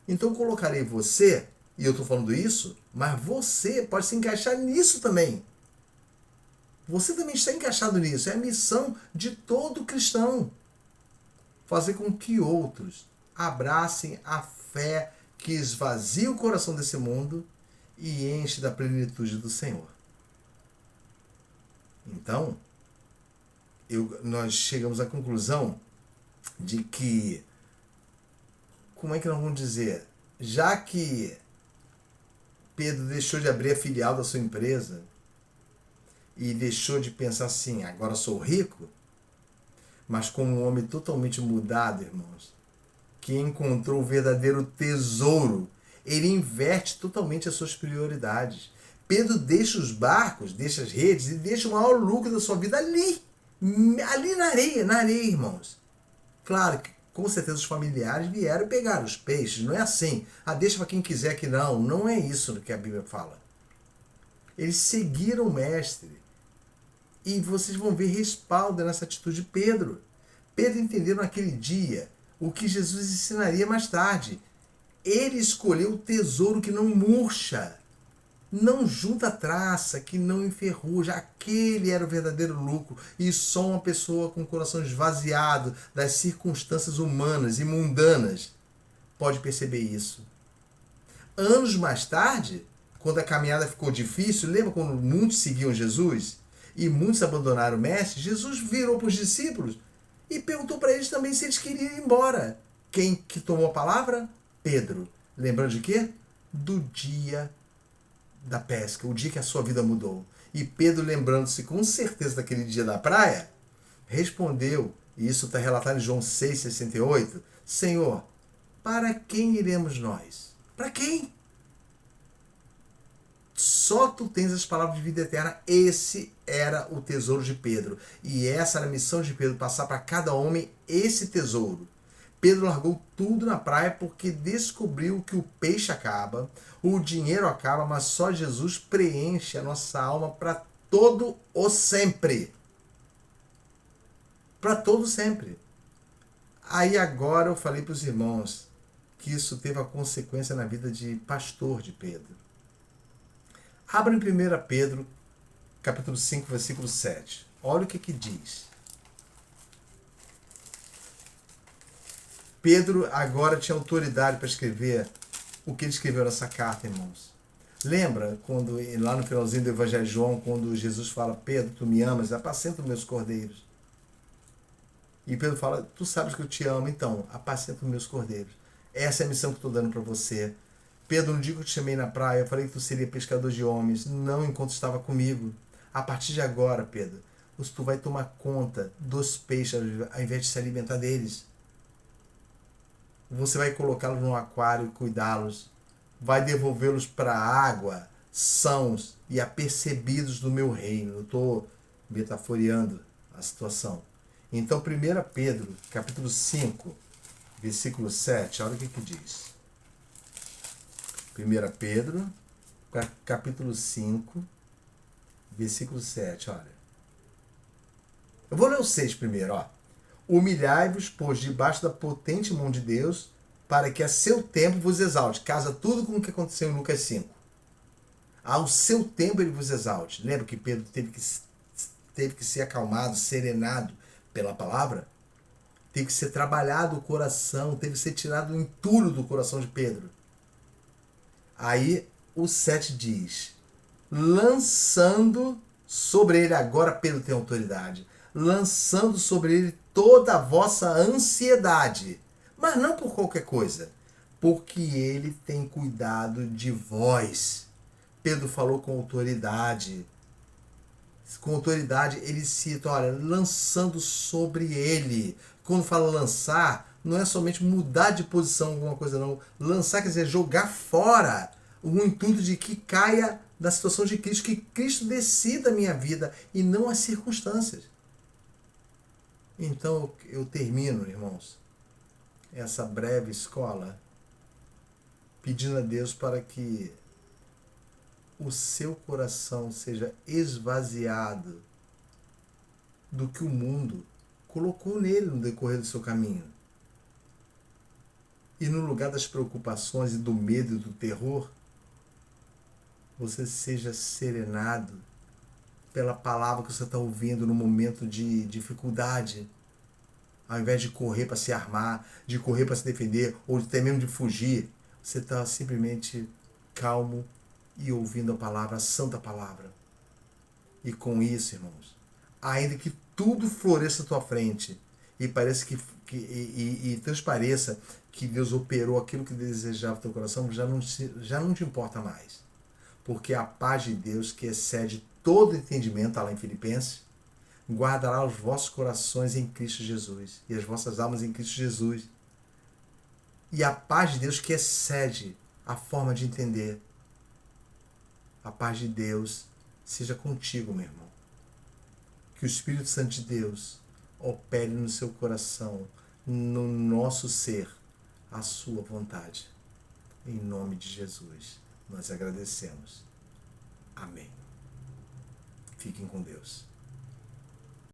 S1: Então eu colocarei você, e eu estou falando isso, mas você pode se encaixar nisso também. Você também está encaixado nisso. É a missão de todo cristão. Fazer com que outros abracem a fé que esvazia o coração desse mundo e enche da plenitude do Senhor. Então, nós chegamos à conclusão de que, como é que nós vamos dizer, já que Pedro deixou de abrir a filial da sua empresa e deixou de pensar assim, agora sou rico, mas como um homem totalmente mudado, irmãos, que encontrou o verdadeiro tesouro, ele inverte totalmente as suas prioridades. Pedro deixa os barcos, deixa as redes e deixa o maior lucro da sua vida ali na areia, irmãos. Claro que com certeza os familiares vieram pegar os peixes, não é assim. Deixa para quem quiser que não é isso que a Bíblia fala. Eles seguiram o mestre. E vocês vão ver respaldo nessa atitude de Pedro. Pedro entendeu naquele dia o que Jesus ensinaria mais tarde. Ele escolheu o tesouro que não murcha, não junta traça, que não enferruja. Aquele era o verdadeiro lucro. E só uma pessoa com o coração esvaziado das circunstâncias humanas e mundanas pode perceber isso. Anos mais tarde, quando a caminhada ficou difícil, lembra quando muitos seguiam Jesus? E muitos abandonaram o mestre? Jesus virou para os discípulos e perguntou para eles também se eles queriam ir embora. Quem que tomou a palavra? Pedro. Lembrando de quê? Do dia da pesca, o dia que a sua vida mudou. E Pedro, lembrando-se com certeza daquele dia da praia, respondeu, e isso está relatado em João 6,68, Senhor, para quem iremos nós? Para quem? Só tu tens as palavras de vida eterna. Esse era o tesouro de Pedro. E essa era a missão de Pedro, passar para cada homem esse tesouro. Pedro largou tudo na praia porque descobriu que o peixe acaba, o dinheiro acaba, mas só Jesus preenche a nossa alma para todo o sempre. Para todo sempre. Aí agora eu falei para os irmãos que isso teve a consequência na vida de pastor de Pedro. Abra em 1 Pedro, capítulo 5, versículo 7. Olha o que diz. Pedro agora tinha autoridade para escrever o que ele escreveu nessa carta, irmãos. Lembra quando, lá no finalzinho do Evangelho de João, quando Jesus fala, Pedro, tu me amas, apacenta os meus cordeiros. E Pedro fala, tu sabes que eu te amo, então, apacenta os meus cordeiros. Essa é a missão que estou dando para você. Pedro, no dia que eu te chamei na praia, eu falei que tu seria pescador de homens, não enquanto estava comigo. A partir de agora, Pedro, tu vai tomar conta dos peixes ao invés de se alimentar deles. Você vai colocá-los no aquário e cuidá-los. Vai devolvê-los para a água, sãos e apercebidos do meu reino. Eu estou metaforeando a situação. Então, 1 Pedro, capítulo 5, versículo 7, olha o que diz. 1 Pedro, capítulo 5, versículo 7, olha. Eu vou ler o 6 primeiro, ó. Humilhai-vos, pois, debaixo da potente mão de Deus, para que a seu tempo vos exalte. Casa tudo com o que aconteceu em Lucas 5. Ao seu tempo ele vos exalte. Lembra que Pedro teve que ser acalmado, serenado pela palavra? Teve que ser trabalhado o coração, teve que ser tirado o entulho do coração de Pedro. Aí o 7 diz, lançando sobre ele, agora Pedro tem autoridade, lançando sobre ele toda a vossa ansiedade, mas não por qualquer coisa, porque ele tem cuidado de vós. Pedro falou com autoridade. Com autoridade ele cita, olha, lançando sobre ele. Quando fala lançar, não é somente mudar de posição alguma coisa não. Lançar quer dizer jogar fora o intuito de que caia da situação de Cristo, que Cristo decida a minha vida e não as circunstâncias. Então eu termino, irmãos, essa breve escola pedindo a Deus para que o seu coração seja esvaziado do que o mundo colocou nele no decorrer do seu caminho. E no lugar das preocupações e do medo e do terror, você seja serenado pela palavra que você está ouvindo no momento de dificuldade. Ao invés de correr para se armar, de correr para se defender, ou até mesmo de fugir, você está simplesmente calmo e ouvindo a palavra, a santa palavra. E com isso, irmãos, ainda que tudo floresça à tua frente e pareça e transpareça que Deus operou aquilo que desejava no teu coração, já não te importa mais. Porque a paz de Deus, que excede todo entendimento, está lá em Filipenses, guardará os vossos corações em Cristo Jesus e as vossas almas em Cristo Jesus. E a paz de Deus que excede a forma de entender. A paz de Deus seja contigo, meu irmão. Que o Espírito Santo de Deus opere no seu coração, no nosso ser, a sua vontade. Em nome de Jesus, nós agradecemos. Amém. Fiquem com Deus.